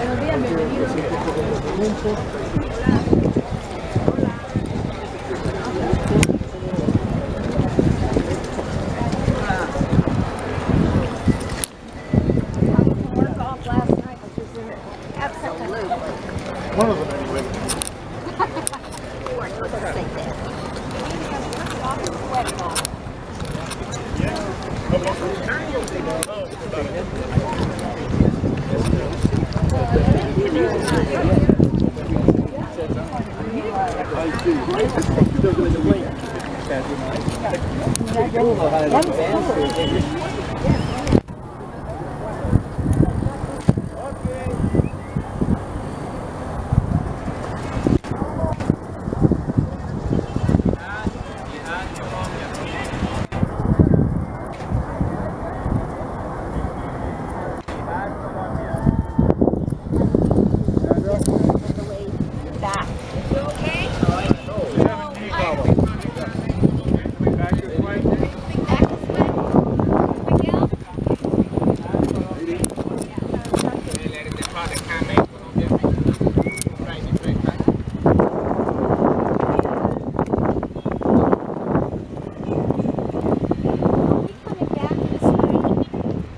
Buenos días, bienvenido. One of them anyway.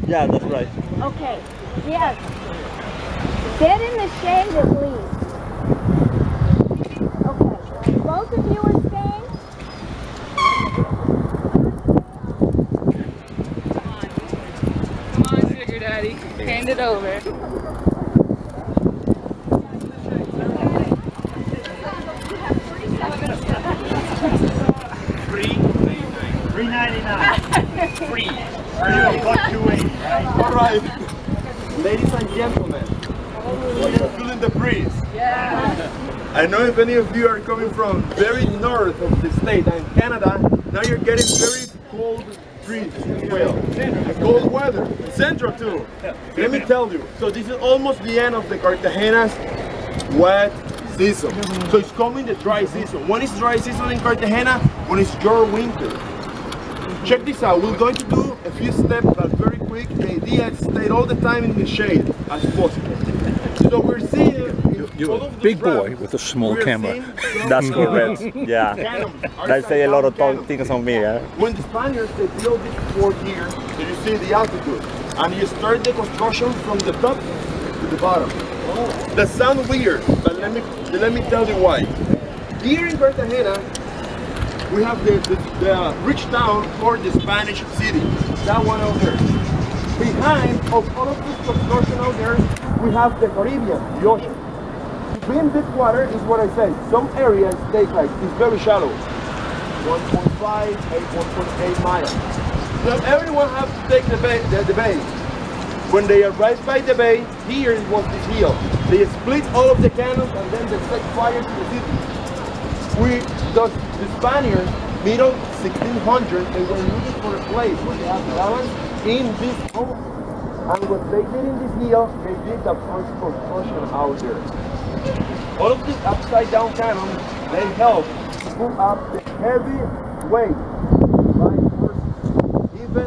Yeah, that's right. Okay, yes. Get in the shade at least. Okay, both of you are staying? Come on, sugar daddy. Hand it over. $3.99. Free. $2.80. All right, ladies and gentlemen, you're feeling the breeze. Yeah. I know if any of you are coming from very north of the state and Canada, now you're getting very cold breeze as well. And cold weather, central too. Let me tell you, so this is almost the end of the Cartagena's wet season. So it's coming the dry season. When is dry season in Cartagena? When it's your winter. Check this out, we're going to do a few steps but very quick. The idea is to stay all the time in the shade as possible. So we're seeing You're a big boy with a small camera. That's correct. Yeah. They say a lot of things on me. Yeah? When the Spaniards, they built this fort here, so you see the altitude. And you start the construction from the top to the bottom. That sounds weird, but let me tell you why. Here in Cartagena, we have the rich town or the Spanish city. That one out there. Behind of all of this construction out there, we have the Caribbean, the ocean. Between this water is what I said. Some areas take like, it's very shallow. 1.5, 1.8 miles. So everyone has to take the bay. When they arrive by the bay, here was this hill. They split all of the cannons and then they set fire to the city. The Spaniards, middle 1600, they were looking for a place where they have balance in this home. And what they did in this hill, they did the first construction out there. All of these upside down cannons, they help to pull up the heavy weight by horses. Even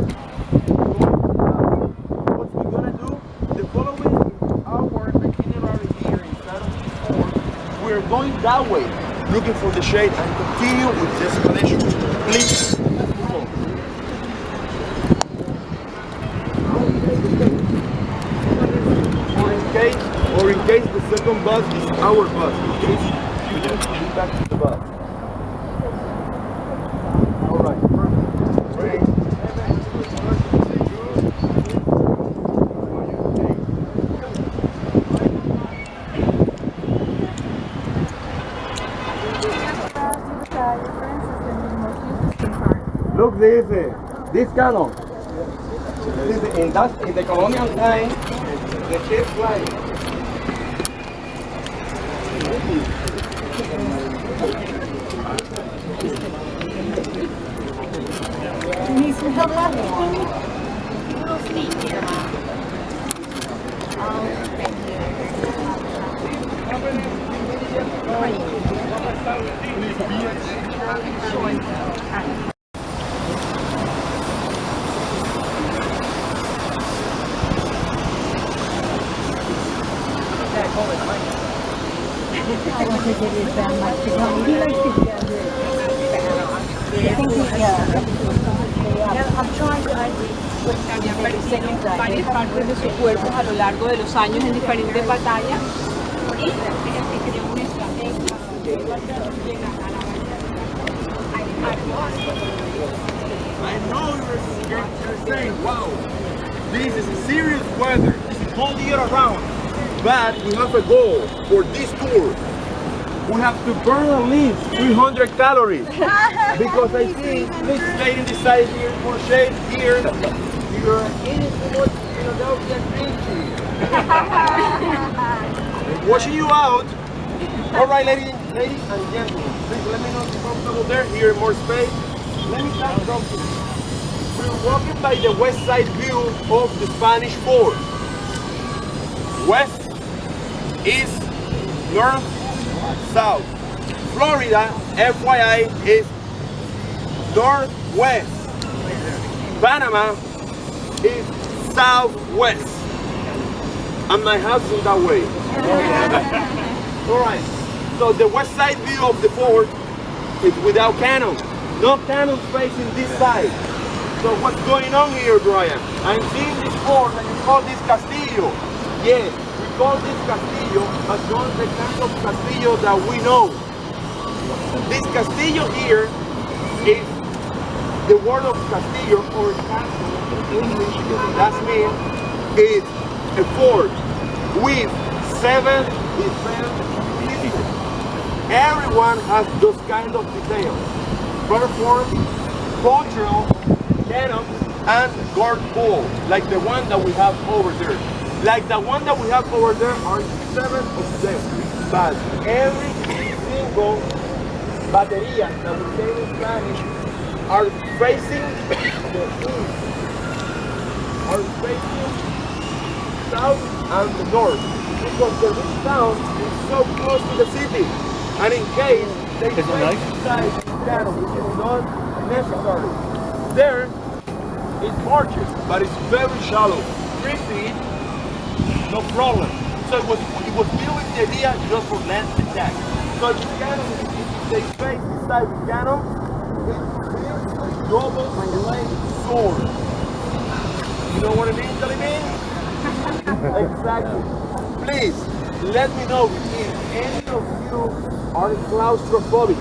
what we're gonna do, the following our itinerary here inside of this fort, we're going that way, looking for the shade and continue with this explanation. Please. Or in case the second bus is our bus, in case you just get back to the bus. Alright, perfect. Ready? Look this cannon. In the colonial time, the ship flies. You need some help with that? Little steep here, Mom. Oh, thank you. I want to give his much to come. He likes to get I'm trying to varias partes de su cuerpo a lo largo de los años en diferentes batallas y creó una estrategia I know you're saying, wow, this is serious weather, this is all year around, but we have a goal for this tour. We have to burn at least 300 calories because I see this lady inside here for shade here. You're eating too much Philadelphia cream cheese. Washing you out. All right, ladies and gentlemen, please let me know if you're comfortable there. Here, more space. Let me tell you something. We're walking by the west side view of the Spanish Fort. West, east, north, south. Florida, FYI, is northwest. Panama is southwest. And my house is in that way. Alright, so the west side view of the fort is without cannon. No cannons facing this side. So what's going on here, Brayan? I'm seeing this fort and you call this Castillo. Yes, we call this Castillo as one of the kinds of Castillo that we know. This Castillo here is the word of Castillo or castle in English, that means is a fort with 7 different pieces. Everyone has those kind of details. Perform, cultural, cannon, and guard pole, like the one that we have over there. Like the one that we have over there are 7 of them. But every single batería that we say in Spanish are facing the east, are facing south and the north, because the town is so close to the city, and in case they face inside the channel, which is not necessary. There is marshes, but it's very shallow. 3 feet, no problem. So it was built with the idea just for land attack. So the cannon, if they face inside the cannon, it's double-bladed sword. You know what I mean, telling me? Exactly. Please, let me know if any of you are claustrophobic.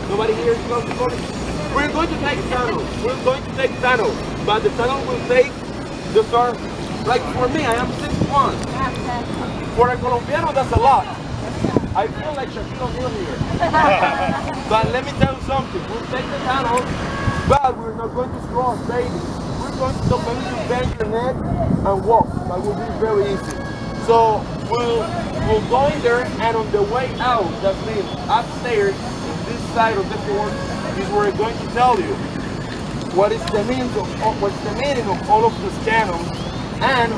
Nobody here is claustrophobic? We're going to take tunnels. We're going to take tunnels. But the tunnel will take the car. Like for me, I am 6'1". For a Colombiano, that's a lot. I feel like Shaquille O'Neal here. But let me tell you something. We'll take the tunnel, but we're not going to cross, baby. We're going to bend your neck and walk. That will be very easy. So we'll go in there, and on the way out, that means upstairs, on this side of the fort, is where we're going to tell you what is the meaning of all of these cannons and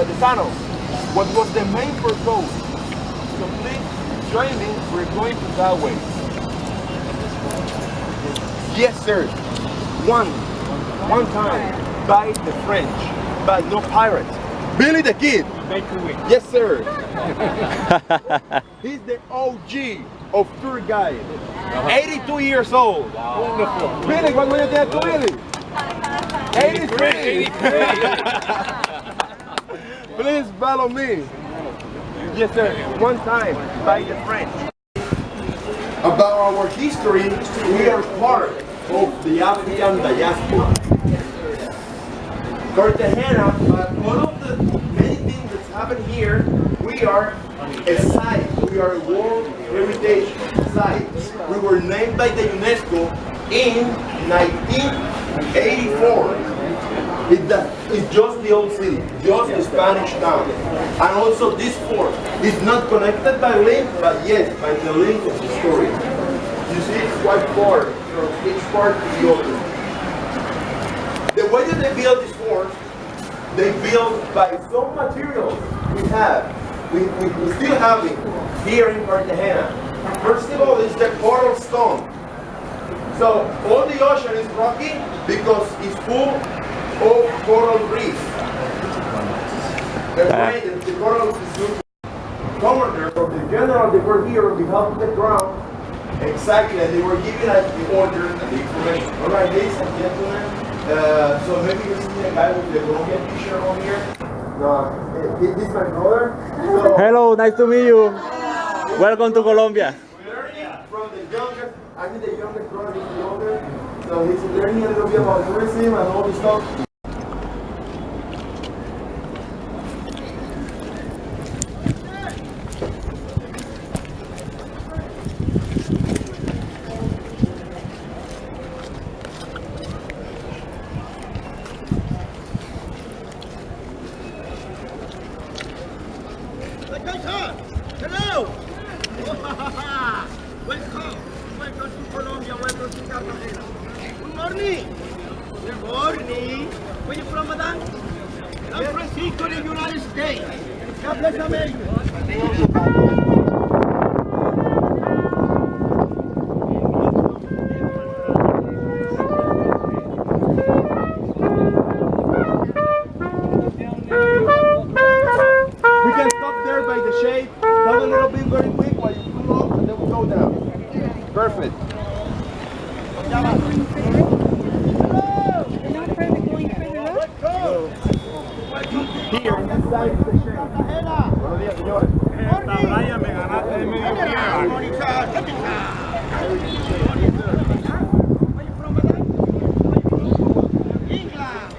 the tunnels. What was the main purpose? Complete training, we're going to that way. Yes, sir. One time by the French, but no pirates. Billy the Kid. Yes, sir. He's the OG of tour guide. 82 years old. Wonderful. Billy, ¿cuántos años tienes tú, Billy? 83. Please follow me. Yes, sir. One time by the French. About our history, we are part of the African diaspora. Cartagena, but all of the many things that's happened here, we are a site. We are a World Heritage Site. We were named by the UNESCO in 1984. It's just the old city, just the Spanish town. And also this fort is not connected by link, but yes, by the link of the story. You see, it's quite far from each part to the other. The way that they build this fort, they build by some materials we have. We still have it here in Cartagena. First of all, it's the coral stone. So all the ocean is rocky because it's full of coral reefs. The coral is governor or the general, they were here on behalf of the crown. Exactly, and they were giving us the order and the information. All right, ladies and gentlemen. So maybe you see a guy with the Colombian t-shirt on here. No, this is my brother. So, Hello, nice to meet you. Welcome to Colombia. we're learning from the youngest. I mean, the youngest brother is the older. So he's learning a little bit about tourism and all this stuff. Hello! Welcome! Welcome to Colombia, welcome to Cartagena. Good morning! Good morning! Where you from, madam? San Francisco, the United States. God bless America. We can stop there by the shade, have a little bit very quick while you cool off, and then we'll go down. Perfect. Here, on this side of the shade. Buenos días, señores. Brayan, me ganaste de medio pie. Where you from, madam? England.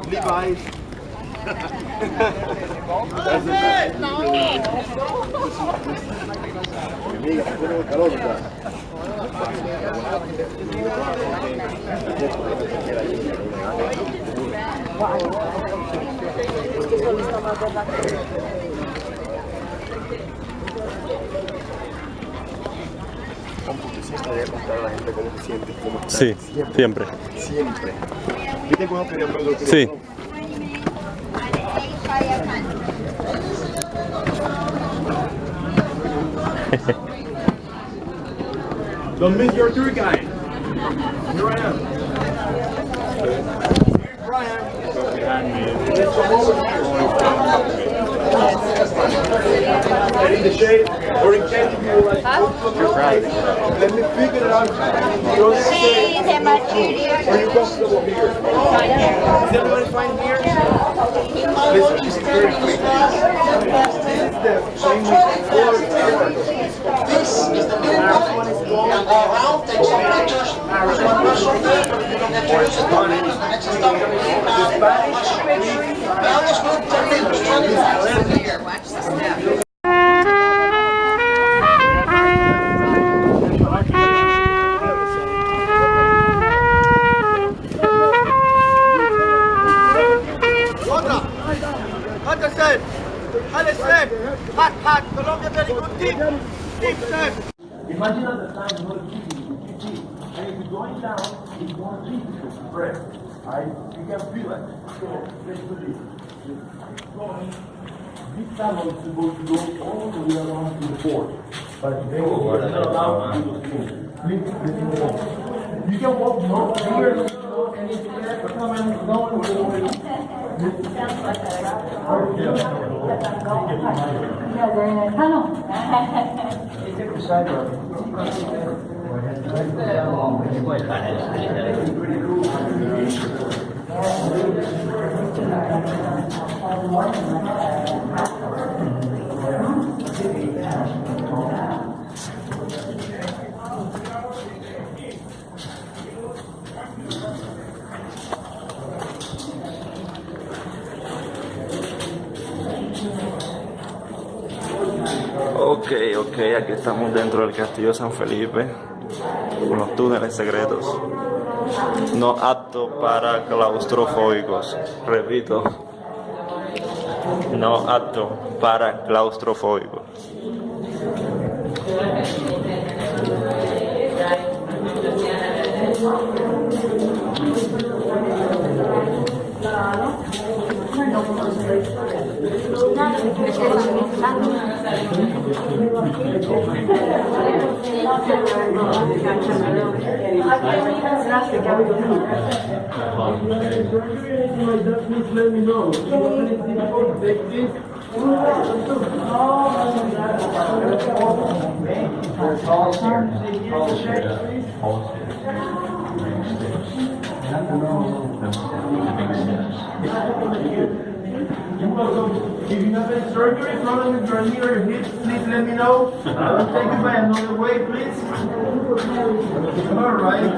Levi's. Debe contar a la gente cómo se siente, cómo está. Sí, siempre. Siempre. ¿Viste cómo quería hablar? Sí. Don't miss your tour guide. Here I am. Here's Brayan. And in the shade, or in case if you like, let me figure it out. You don't say, are you comfortable here? Is everybody fine here? Listen, this is very quick. This is the same with This is the new building, and go around, take some pictures, there's one person there, you don't get to use it, 2 minutes, and it's just done. Veamos con términos, 25 here. Watch the step. Hot, Colombia very good, deep serve. Imagine at the time you want to keep it, and if you're going down, it's going to keep it fresh. You can feel it. So let's do this. Going, this tunnel is supposed to go all the way around to the port, but they will not allow you to move. Please, you can walk north here, anything there, but come on, Ok, aquí estamos dentro del castillo San Felipe, con los túneles secretos. No apto para claustrofóbicos, repito, no apto para claustrofóbicos. If you have any surgery, problem with your knee or your hips, please let me know. I'll take you by another way, please. All right.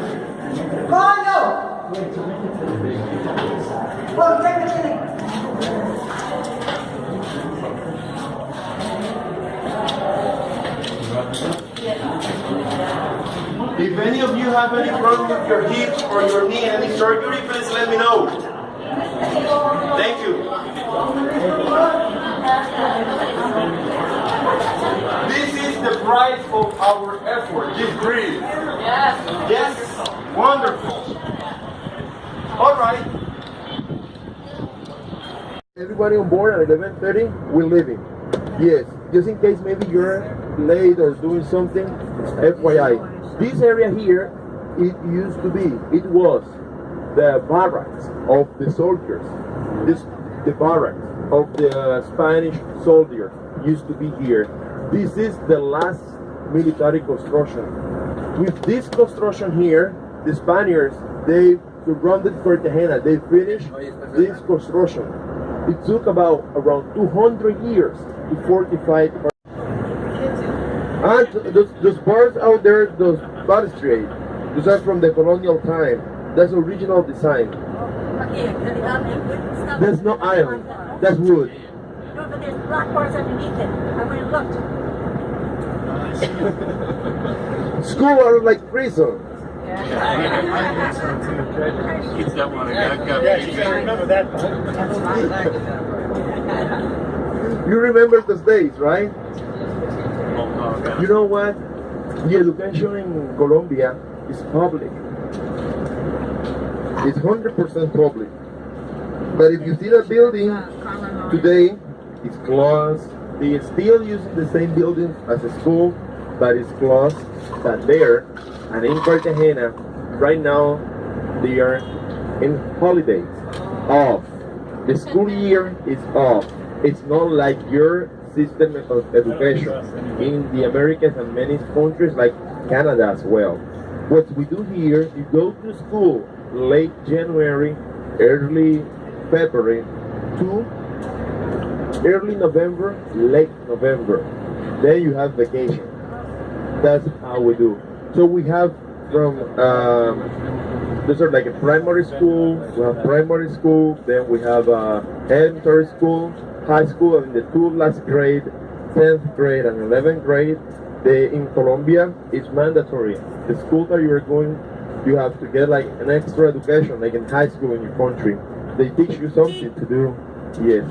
If any of you have any problem with your hips or your knee, any surgery, please let me know. Thank you. This is the price of our effort, this breeze. Yes. Yes? Wonderful. All right. Everybody on board at 11:30, we're leaving. Yes, just in case maybe you're late or doing something, FYI. This area here, it was the barracks of the soldiers. The barracks of the Spanish soldiers used to be here. This is the last military construction. With this construction here, the Spaniards, they surrounded Cartagena. They finished this construction. It took about around 200 years to fortify Cartagena. And those bars out there, those balustrades, those are from the colonial time. That's original design. There's no iron. That's wood. No, but there's black bars underneath it. I went and looked. School are like Crizon. Kids don't want to go. Yeah, you gotta remember that. You remember those days, right? You know what? The education in Colombia is public. It's 100% public. But if you see that building today, it's closed. They are still using the same building as a school, but it's closed. But there, and in Cartagena, right now, they are in holidays, off. The school year is off. It's not like your system of education in the Americas and many countries like Canada as well. What we do here, you go to school late January, early February to early November, late November. Then you have vacation. That's how we do. So we have from those are like a primary school. We have primary school. Then we have elementary school, high school, and the two last grade, 10th grade and 11th grade. In Colombia, it's mandatory. The school that you are going, you have to get like an extra education, like in high school in your country. They teach you something to do. Yes.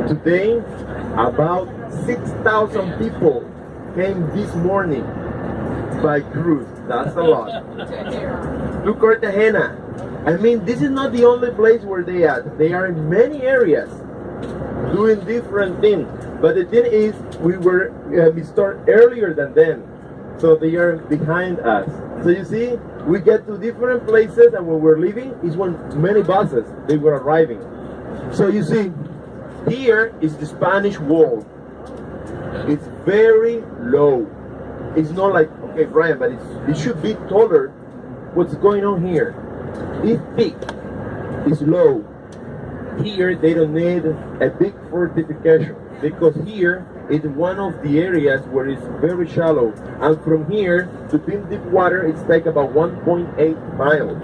Today, about 6,000 people came this morning by cruise. That's a lot. To Cartagena. I mean, this is not the only place where they are. They are in many areas doing different things. But the thing is, we start earlier than them. So they are behind us. So you see, we get to different places, and when we're leaving is when many buses, they were arriving. So you see, here is the Spanish wall. It's very low. It's not like, okay, Brian, but it should be taller. What's going on here? It's thick. It's low. Here, they don't need a big fortification because here it's one of the areas where it's very shallow. And from here to deep water, it's like about 1.8 miles.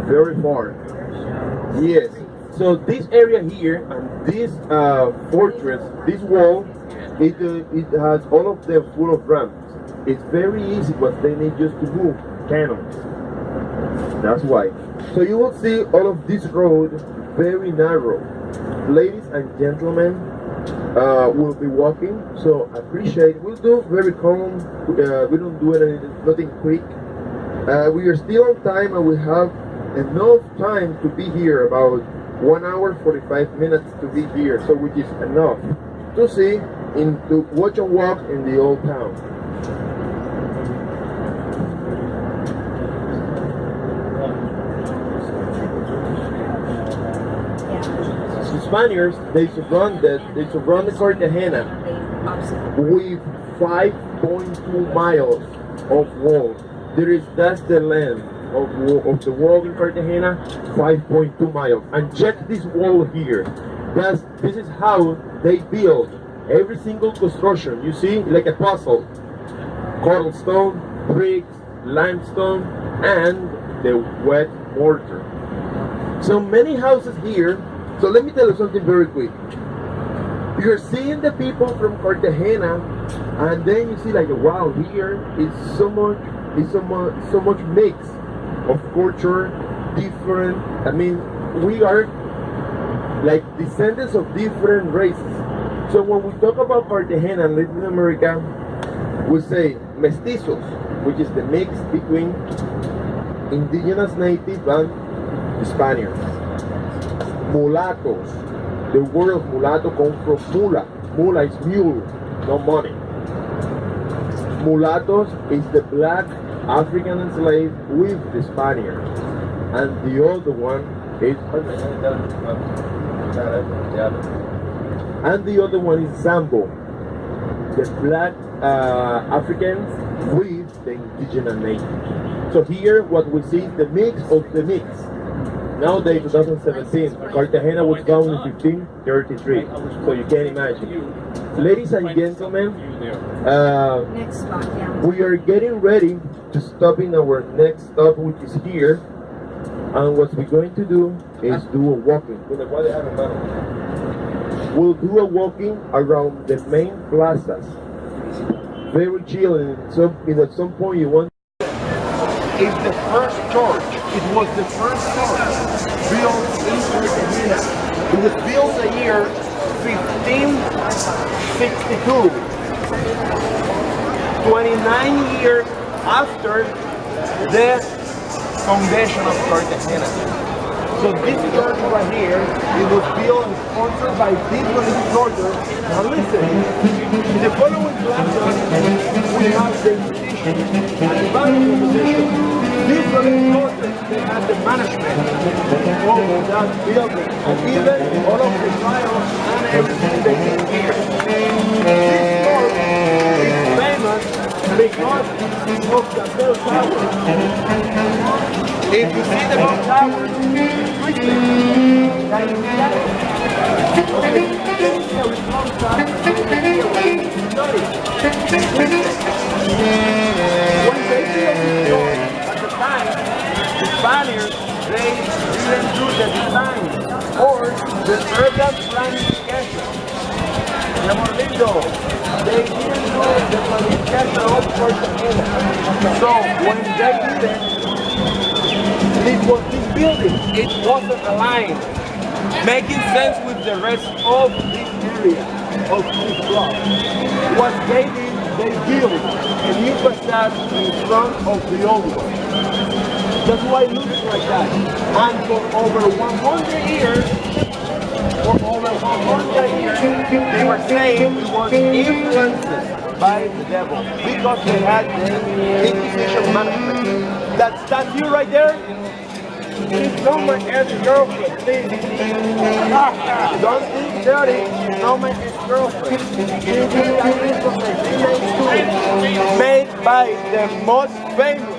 Very far. Yes. So this area here and this fortress, this wall, it has all of them full of ramps. It's very easy, but they need just to move cannons. That's why. So you will see all of this road very narrow. Ladies and gentlemen, we'll be walking, so appreciate. We'll do very calm. We don't do nothing quick. We are still on time, and we have enough time to be here. About 1 hour 45 minutes to be here, so which is enough to see to watch a walk in the old town. Spaniards, they surrounded Cartagena with 5.2 miles of wall. That's the length of the wall in Cartagena, 5.2 miles. And check this wall here. This is how they build every single construction. You see, like a puzzle. Cobblestone, bricks, limestone, and the wet mortar. So many houses here. So let me tell you something very quick. You're seeing the people from Cartagena, and then you see like, wow, here is so much mix of culture, different. I mean, we are like descendants of different races. So when we talk about Cartagena and Latin America, we say mestizos, which is the mix between indigenous native and Spaniards. Mulattoes. The word of mulatto comes from mula. Mula is mule, no money. Mulattoes is the black African enslaved with the Spaniards. And the other one is Zambo, the black Africans with the indigenous native. So here what we see is the mix of the mix. Nowadays, 2017, Cartagena was founded in 1533, so you can imagine. Ladies and gentlemen, we are getting ready to stop in our next stop, which is here. And what we're going to do is do a walking. We'll do a walking around the main plazas. Very chill, and so at some point you want. It's the first church. It was the first church built in Cartagena. It was built the year 1562. 29 years after the foundation of Cartagena. So this church right here, it was built and sponsored by different soldiers. Now listen, in the following classes, we have the musician and the band composition. Different soldiers, they had the management of that building, and even all of the trials and everything they did here. This church is famous because of the bell tower. If you see the bell tower, Spaniards, they didn't do the design or the urban planning schedule. They didn't do the planning schedule of Cartagena. So when they did it was this building. It wasn't aligned, making sense with the rest of this area of this block. What they did, they built a new facade in front of the old one. That's why it looks like that. And for over 100 years, they were saying it was influenced by the devil because they had the Inquisition management. That statue right there, she's not my ex-girlfriend, please. Don't think dirty, she's not my ex-girlfriend. Made by the most famous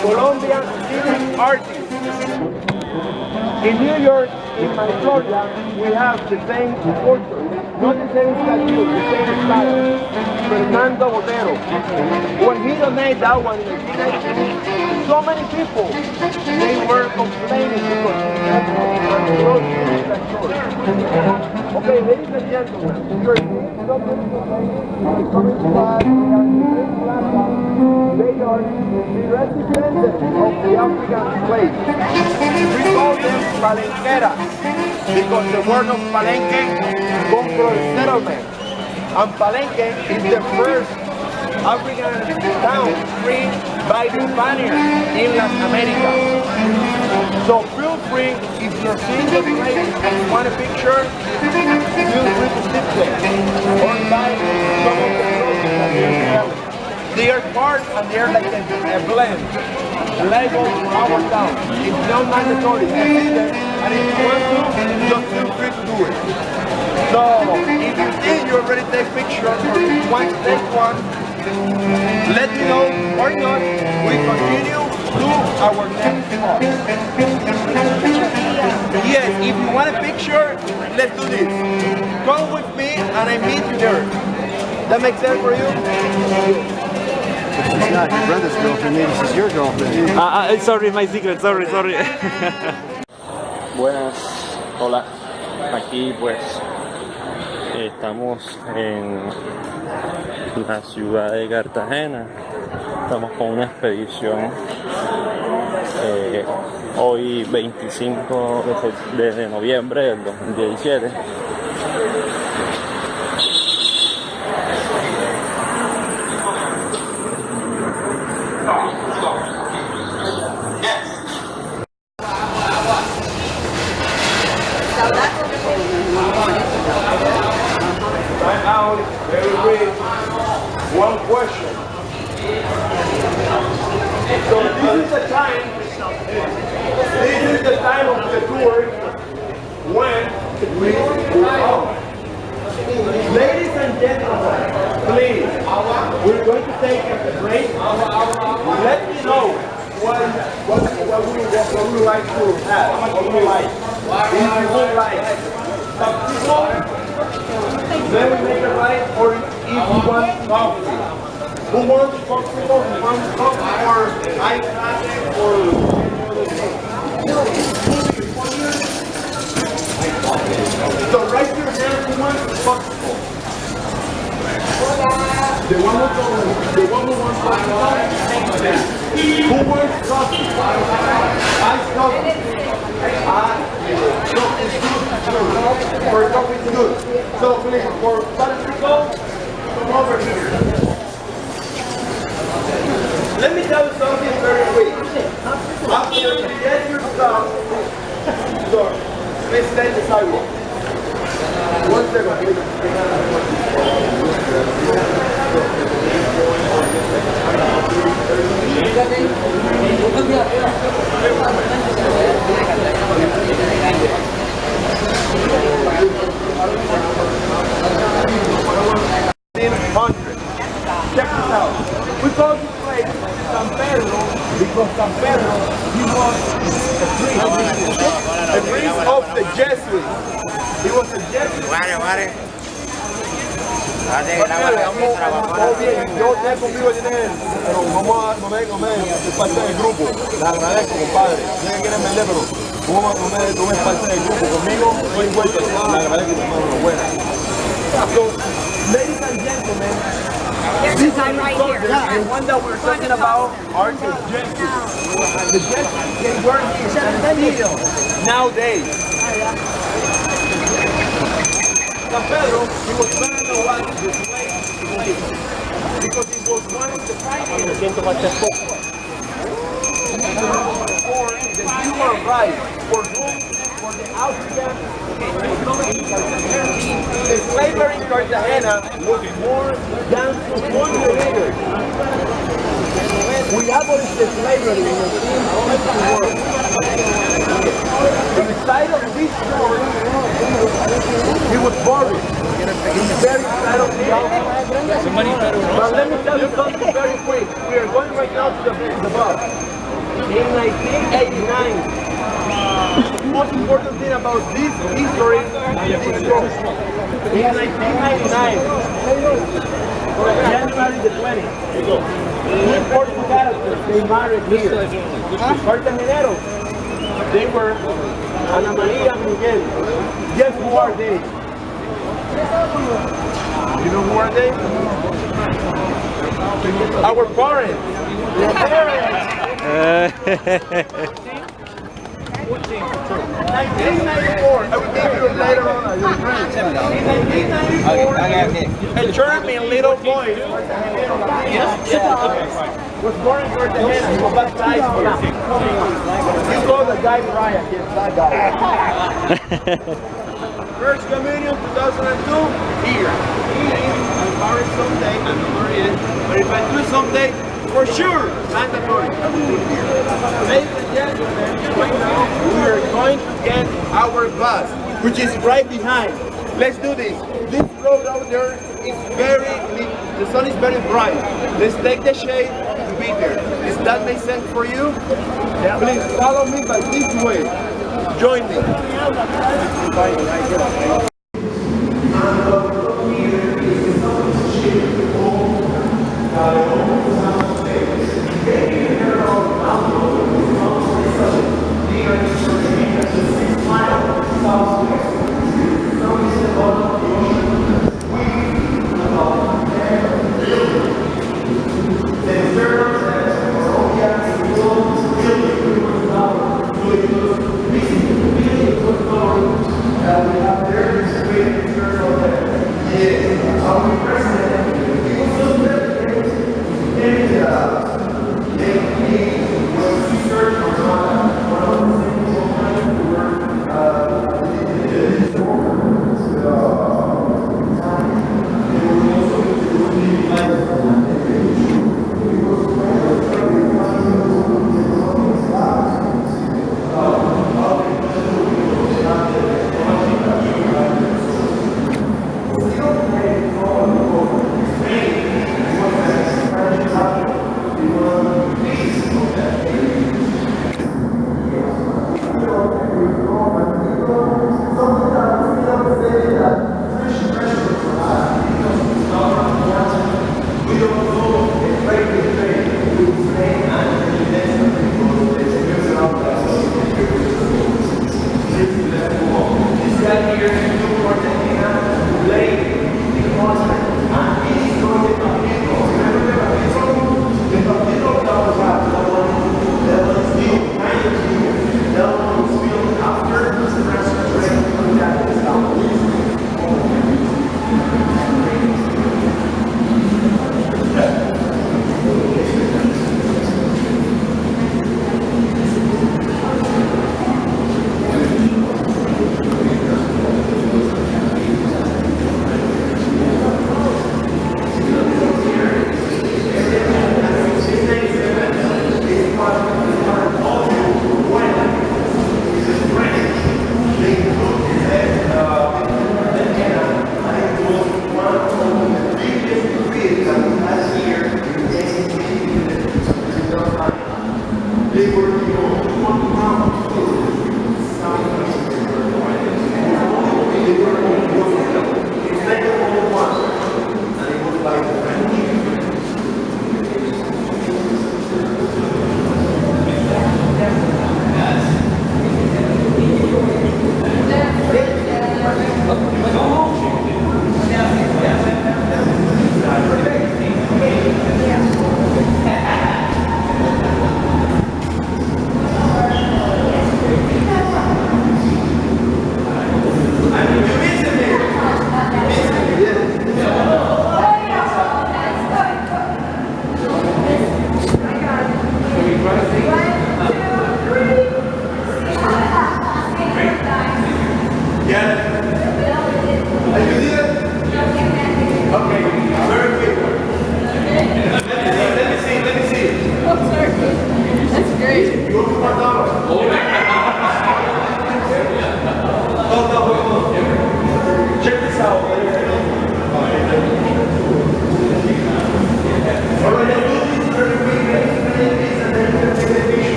Colombian city artist. In New York, in California, we have the same portrait. not the same statue, the same style. Fernando Botero. When he donated that one in 1992, so many people, they were complaining because he had no close to that short. Okay, ladies and gentlemen, you're seeing somebody complaining, coming to us, they are the representatives of the African slave. We call them palenqueras because the word of palenque comes from settlement. And Palenque is the first African town freed by the Spaniards in Latin America. So feel free, if you're seeing the place and you want a picture, feel free to sit there or buy some of the clothes that they're selling. They are part and they're like a blend. Label for our town. It's not mandatory. You see them, and if you want to, just feel free to do it. So, if you think you already take pictures or if you want to take one, let me know or not. We continue to our next spot. Yes, if you want a picture, let's do this. Come with me and I meet you there. That makes sense for you? It's not your brother's girlfriend, maybe she's your girlfriend. Sorry, my secret, sorry. Buenas, hola. Aquí pues estamos en la ciudad de Cartagena. Estamos con una expedición hoy 25 de noviembre del 2017. One question. So this is the time of the tour when we go out. Ladies and gentlemen, please, we're going to take a break. Let me know what we would like to have. What we like. If you would like popsicle, then we make a right, or if you want coffee. Who wants popsicle? Who wants coffee or ice latte or... So raise your hand who wants popsicle. The one who wants popsicle. Who wants coffee? Ice coffee. No, it's good. For coffee it's good. So please, for popsicle, come over here. Let me tell you something very quick. After you get your stuff, so please stay in the sidewalk. One second, please. Check this out. We call this place San Pedro because San Pedro, he was a priest of the Jesuits. He was a Jesuit. Todo bien, yo estoy conmigo pero vamos a comer, es parte del grupo. Les agradezco, compadre. Sé que quieren vender, pero tú eres parte del grupo. Conmigo, no importa, les agradezco, hermano, buena. So, ladies and gentlemen, this time right here. The one that we're talking about are the Jesuits. The Jesuits, they were here still nowadays. San Pedro, he was one of the ones who played because he was one of the pioneers for the human rights, for the African. The slavery in Cartagena was more than 200 years. We abolished the slavery in the world. Inside of this door, he was buried. Very side of the mountain. But let me tell you something very quick. We are going right now to the bus. In 1989, The most important thing about this history is this show. In 1999, January the 20th, two important characters, they married here. Cartageneros, they were Ana Maria and Miguel. Guess who are they? You know who are they? Our parents. Their parents. 1994, I will give you later on. In 1994, a German little boy was born in Cartagena. He was baptized here. You know the guy Brayan, yes, that guy. First communion 2002 here. I'm married someday, I'm not married, but if I do someday, for sure, mandatory. Ladies and gentlemen, right now we are going to get our bus, which is right behind. Let's do this. This road out there is the sun is very bright. Let's take the shade to be there. Does that make sense for you? Yeah. Please follow me by this way. Join me.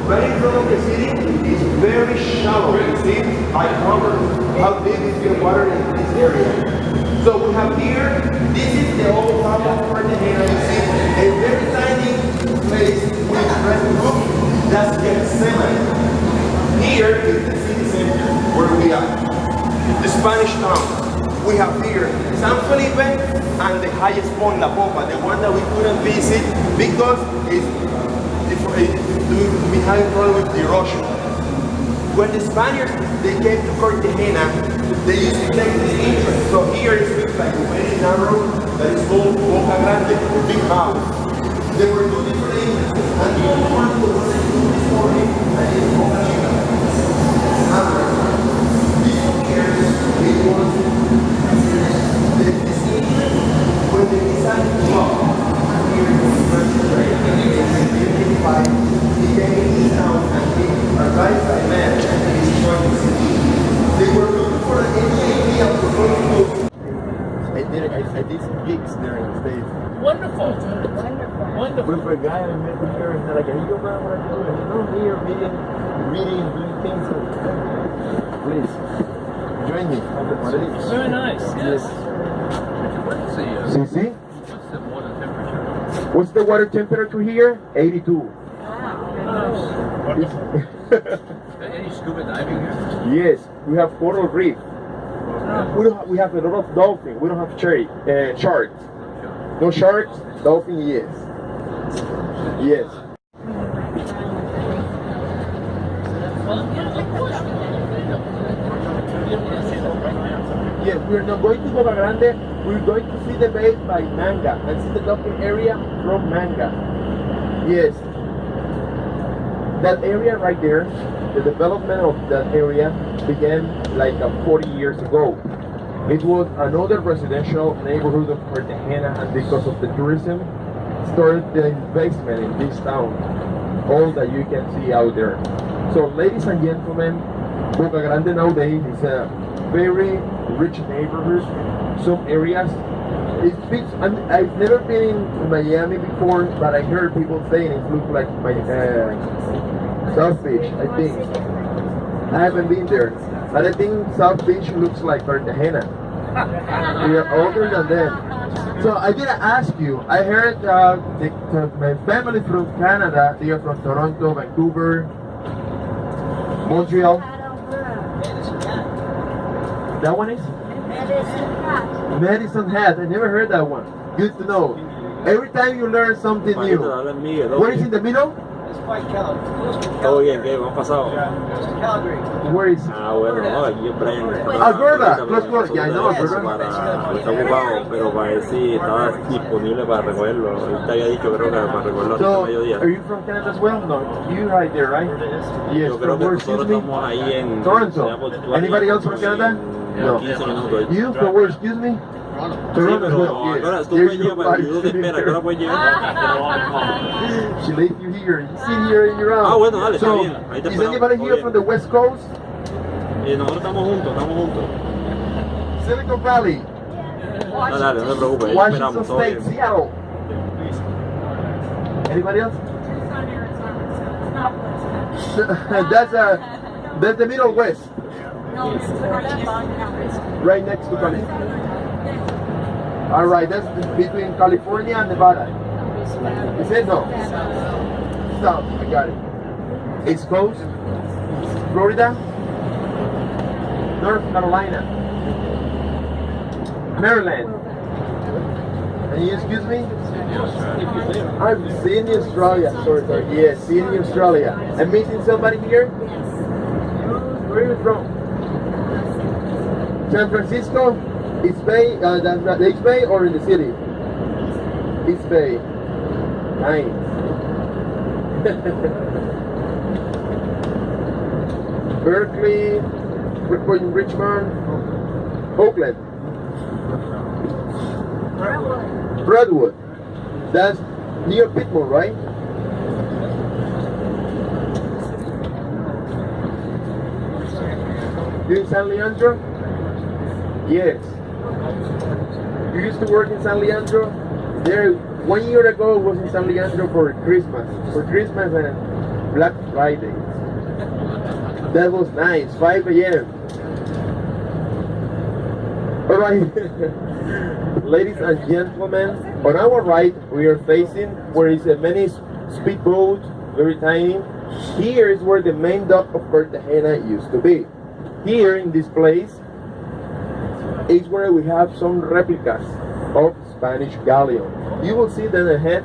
right in front of the city is very shallow. You see, I covered how deep is the water in this area. So we have here, this is the old town of Cartagena. You see, a very tiny place with red roof. That's Gethsemane. Here is the city center where we are. The Spanish town. We have here San Felipe and the highest point, La Popa, the one that we couldn't visit because it's we having problem with erosion. When the Spaniards they came to Cartagena, they used to take this entrance. So here it looks like a very narrow that is called Boca Grande, the big house. There were two different entrances, and the only one was this morning, and it's Boca Chica. This one here, it was this entrance when the design block here in the French area. He came in this town and he arrived by man and he destroyed the city. They were looking for an engineer to go to I did some gigs there in the States. Wonderful. Wonderful. With a guy I met here and said, like, are you around what I'm doing? I'm here reading, doing things. Please, join me. Very nice. Yes. See? What's the water temperature here? 82. Any scuba diving here? Yes, we have coral reef. We have a lot of dolphin. We don't have sharks. No sharks, dolphin, yes. Yes. Yes, we're not going to Boca Grande. We're going to see the bay by Manga and see the dolphin area from Manga. Yes. That area right there, the development of that area began like 40 years ago. It was another residential neighborhood of Cartagena, and because of the tourism, started the investment in this town. All that you can see out there. So, ladies and gentlemen, Boca Grande nowadays is a very rich neighborhood. Some areas, I've never been in Miami before, but I heard people saying it looks like South Beach, I think. I haven't been there, but I think South Beach looks like Cartagena. We are older than them. So I didn't ask you, I heard my family from Canada, they are from Toronto, Vancouver, Montreal. That one is? Medicine Hat. I never heard that one. Good to know. Every time you learn something new. Where is in the middle? Todo bien, ¿qué? ¿Cómo has pasado? Where is? Ah, bueno, no, aquí en Brayan. Alberta, close. Yeah, I know Alberta. Está ocupado, pero para ver si estaba disponible para recogerlo. Él te había dicho, creo que para recogerlo hasta So, mediodía. are you from Canada as well? No, you right there, right? Yes, Yo creo from que where, nosotros excuse me? estamos ahí en Toronto. Anybody else from Canada? No. 15 minutos. You from where, excuse me? Sí, pero ahora tú puedes llevar, yo te espero, ¿a qué hora puedes llegar? She left you here, you sit here and you're out. Ah, bueno, dale, está So, bien. Ahí te is esperamos. anybody here from the West Coast? Nosotros estamos juntos. Silicon Valley, No, dale, no te preocupes, ahí Washington esperamos, todo State, bien. Seattle. Anybody else? That's the Middle West. Right next to California. All right, that's between California and Nevada. You said no? South, I got it. East Coast, Florida, North Carolina, Maryland. And you excuse me? I'm seeing Australia. Sorry. Yes, seeing Australia. I'm meeting somebody here? Where are you from? San Francisco? East Bay? The East Bay or in the city? East Bay. Nice. Berkeley, Richmond, Oakland. Broadwood. That's near Pittsburgh, right? You in San Leandro? Yes. You used to work in San Leandro? There, 1 year ago, I was in San Leandro for Christmas. And Black Friday. That was nice, 5 a.m. Alright, ladies and gentlemen, on our right we are facing where is a many speedboat, very tiny. Here is where the main dock of Cartagena used to be. Here in this place is where we have some replicas of Spanish galleon. You will see them ahead.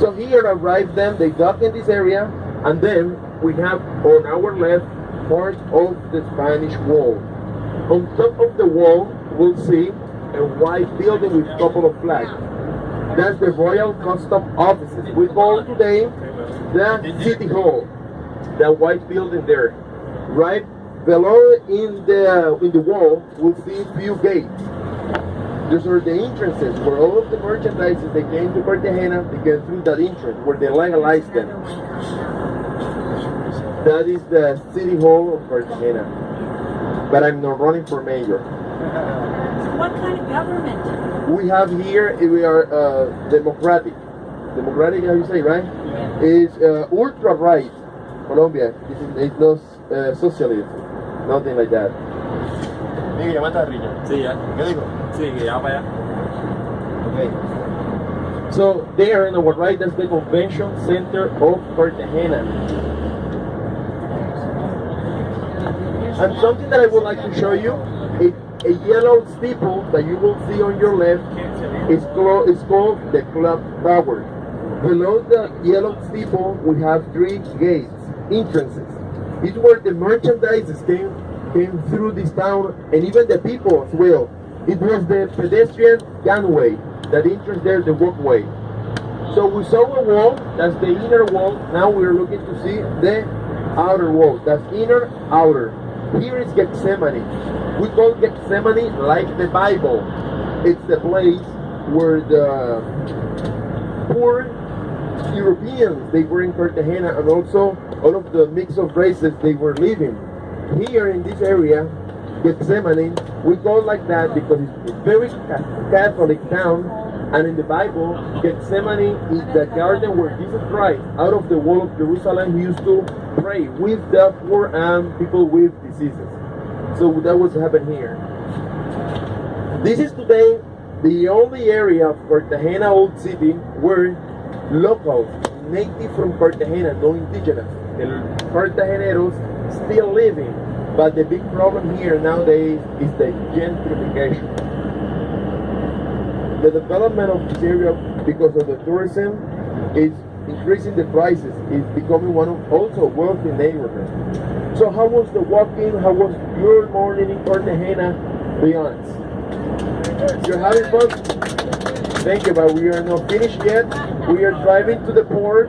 So here arrived them, they dock in this area, and then we have on our left part of the Spanish wall. On top of the wall, we'll see a white building with a couple of flags. That's the Royal Custom Offices. We call today the City Hall. That white building there. Right below in the wall, we'll see a few gates. Those are the entrances where all of the merchandise they came to Cartagena, they came through that entrance where they legalized them. That is the City Hall of Cartagena. But I'm not running for mayor. So what kind of government? We have here, we are democratic. Democratic, how you say, right? Yeah. Is ultra right. Colombia. It's no socialism. Nothing like that. Miguel, llamaste a Riña. Sí, ya. ¿Qué dijo? Sí, que ya para allá. Okay. So there on our right, that's the convention center of Cartagena. And something that I would like to show you, a yellow steeple that you will see on your left is called the Club Tower. Below the yellow steeple, we have 3 gates, entrances. It's where the merchandise came through this town, and even the people as well. It was the pedestrian gangway that enters there, the walkway. So we saw a wall, that's the inner wall. Now we're looking to see the outer wall. That's inner, outer. Here is Gethsemane. We call Gethsemane like the Bible. It's the place where the poor Europeans, they were in Cartagena, and also all of the mix of races, they were living. Here in this area, Gethsemane, we call it like that because it's a very Catholic town, and in the Bible, Gethsemane is the garden where Jesus Christ, out of the wall of Jerusalem, he used to pray with the poor and people with diseases. So that was happening here. This is today the only area of Cartagena Old City where locals, native from Cartagena, no indigenous, the Cartageneros still living. But the big problem here nowadays is the gentrification. The development of this area, because of the tourism, is increasing the prices. It's becoming one of also wealthy neighborhoods. So how was the walking? How was your morning in Cartagena? Be honest. You're having fun? Thank you, but we are not finished yet. We are driving to the port.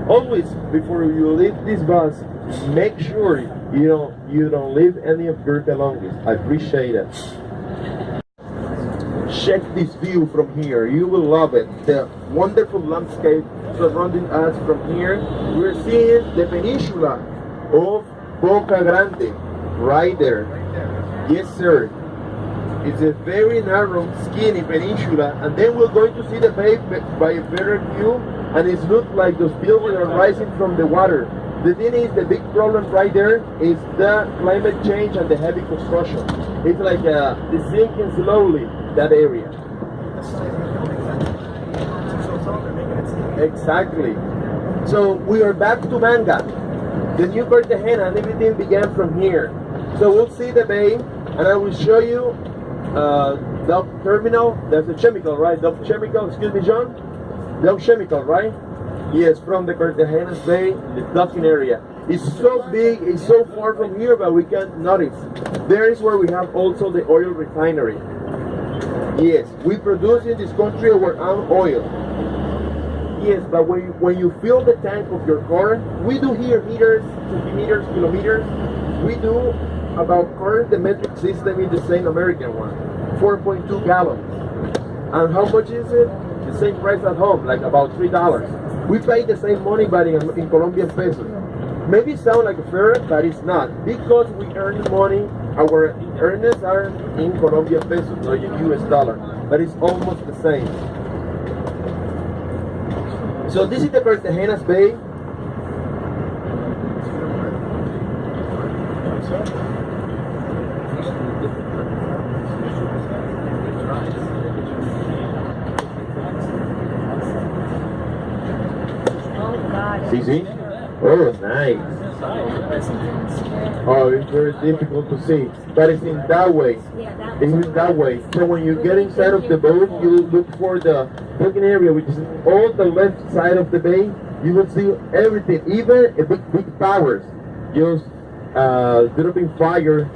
Always, before you leave this bus, make sure you don't leave any of your belongings. I appreciate it. Check this view from here. You will love it. The wonderful landscape surrounding us from here. We're seeing the peninsula of Boca Grande right there. Yes, sir. It's a very narrow, skinny peninsula, and then we're going to see the bay by a better view, and it looks like those buildings are rising from the water. The thing is, the big problem right there is the climate change and the heavy construction. It's like it's sinking slowly, that area. Exactly. So we are back to Manga. The new Cartagena, and everything began from here. So we'll see the bay, and I will show you Dock Terminal. That's a chemical, right? Dock Chemical, excuse me, John? Dock Chemical, right? Yes, from the Cartagena Bay, the docking area. It's so big, it's so far from here, but we can notice. There is where we have also the oil refinery. Yes, we produce in this country our own oil. Yes, but when you fill the tank of your car, we do here meters, centimeters, kilometers. We do about current, the metric system is the same American one, 4.2 gallons. And how much is it? The same price at home, like about $3. We pay the same money, but in Colombian pesos. Maybe it sounds like fair, but it's not. Because we earn money, our earnings are in Colombian pesos, not in US dollar. But it's almost the same. So this is the Cartagena Bay. See? Oh, nice. Oh, it's very difficult to see, but it's in that way. It's in that way. So when you get inside of the boat, you look for the booking area, which is all the left side of the bay. You will see everything, even big towers. Just dropping fire